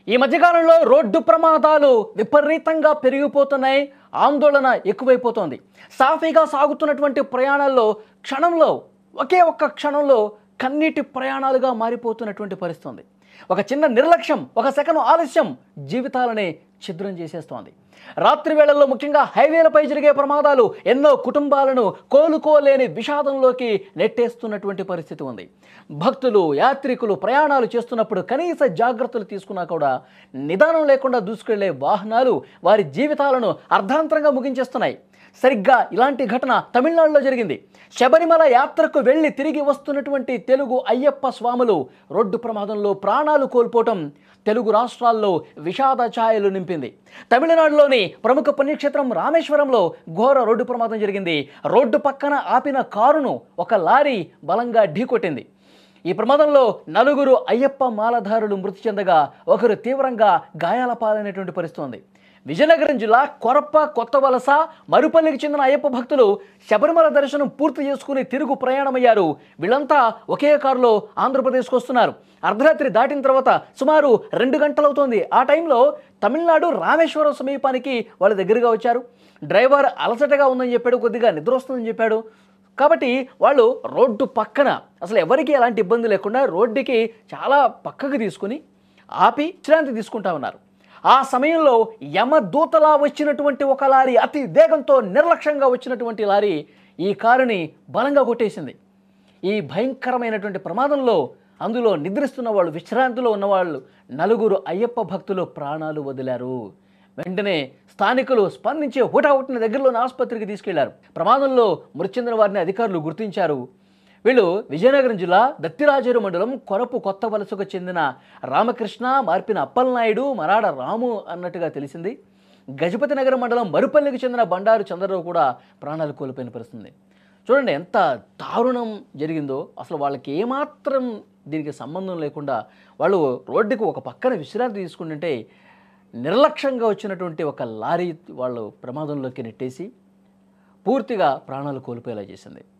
ఈ మధ్యకాలంలో రోడ్డు ప్రమాదాలు విపరీతంగా పెరిగిపోతున్నాయి. ఆందోళన ఎక్కువైపోతోంది. సాఫీగా సాగుతున్నటువంటి ప్రయాణాల్లో క్షణంలో ఒకే ఒక్క క్షణంలో కన్నీటి ప్రయాణాలుగా మారిపోతున్నటువంటి పరిస్థితి ఉంది. ఒక చిన్న నిర్లక్ష్యం, ఒక సెకను ఆలస్యం జీవితాలని ఛిద్రం చేసేస్తోంది. రాత్రి వేళల్లో ముఖ్యంగా హైవేలపై జరిగే ప్రమాదాలు ఎన్నో కుటుంబాలను కోలుకోలేని విషాదంలోకి నెట్టేస్తున్నటువంటి పరిస్థితి ఉంది. భక్తులు, యాత్రికులు ప్రయాణాలు చేస్తున్నప్పుడు కనీస జాగ్రత్తలు తీసుకున్నా కూడా నిదానం లేకుండా దూసుకెళ్లే వాహనాలు వారి జీవితాలను అర్ధాంతరంగా ముగించేస్తున్నాయి. సరిగ్గా ఇలాంటి ఘటన తమిళనాడులో జరిగింది. శబరిమల యాత్రకు వెళ్లి తిరిగి వస్తున్నటువంటి తెలుగు అయ్యప్ప స్వాములు రోడ్డు ప్రమాదంలో ప్రాణాలు కోల్పోవటం తెలుగు రాష్ట్రాల్లో విషాద ఛాయలు నింపింది. తమిళనాడులోని ప్రముఖ పుణ్యక్షేత్రం రామేశ్వరంలో ఘోర రోడ్డు ప్రమాదం జరిగింది. రోడ్డు పక్కన ఆపిన కారును ఒక లారీ బలంగా ఢీకొట్టింది. ఈ ప్రమాదంలో 4 అయ్యప్ప మాలధారులు మృతి చెందగా ఒకరు తీవ్రంగా గాయాల పాలైనటువంటి పరిస్థితి ఉంది. విజయనగరం జిల్లా కొరప్ప, కొత్తవలస, మరుపల్లికి చెందిన అయ్యప్ప భక్తులు శబరిమల దర్శనం పూర్తి చేసుకుని తిరుగు ప్రయాణమయ్యారు. వీళ్ళంతా ఒకే కారులో ఆంధ్రప్రదేశ్కు వస్తున్నారు. అర్ధరాత్రి దాటిన తర్వాత సుమారు 2 గంటలవుతోంది. ఆ టైంలో తమిళనాడు రామేశ్వరం సమీపానికి వాళ్ళ దగ్గరగా వచ్చారు. డ్రైవర్ అలసటగా ఉందని చెప్పాడు, కొద్దిగా నిద్ర వస్తుందని చెప్పాడు. కాబట్టి వాళ్ళు రోడ్డు పక్కన అసలు ఎవరికి ఎలాంటి ఇబ్బంది లేకుండా రోడ్డుకి చాలా పక్కకు తీసుకుని ఆపి విశ్రాంతి తీసుకుంటా ఉన్నారు. ఆ సమయంలో యమదూతలా వచ్చినటువంటి ఒక లారీ, అతి వేగంతో నిర్లక్ష్యంగా వచ్చినటువంటి లారీ ఈ కారుని బలంగా కొట్టేసింది. ఈ భయంకరమైనటువంటి ప్రమాదంలో అందులో నిద్రిస్తున్న వాళ్ళు, విశ్రాంతిలో ఉన్నవాళ్ళు 4 అయ్యప్ప భక్తులు ప్రాణాలు వదిలారు. వెంటనే స్థానికులు స్పందించి హుటాహుటిన దగ్గరలోని ఆసుపత్రికి తీసుకెళ్లారు. ప్రమాదంలో మృతి చెందిన వారిని అధికారులు గుర్తించారు. వీళ్ళు విజయనగరం జిల్లా దత్తిరాజేరు మండలం కొరపు కొత్త వలసకు చెందిన రామకృష్ణ, మార్పిన అప్పలనాయుడు, మరాడ రాము అన్నట్టుగా తెలిసింది. గజపతి నగరం మండలం మరుపల్లికి చెందిన బండారు చంద్రరావు కూడా ప్రాణాలు కోల్పోయిన పరిస్థితుంది. చూడండి ఎంత దారుణం జరిగిందో. అసలు వాళ్ళకి ఏమాత్రం దీనికి సంబంధం లేకుండా వాళ్ళు రోడ్డుకు ఒక పక్కన విశ్రాంతి తీసుకుంటుంటే నిర్లక్ష్యంగా వచ్చినటువంటి ఒక లారీ వాళ్ళు ప్రమాదంలోకి నెట్టేసి పూర్తిగా ప్రాణాలు కోల్పోయేలా చేసింది.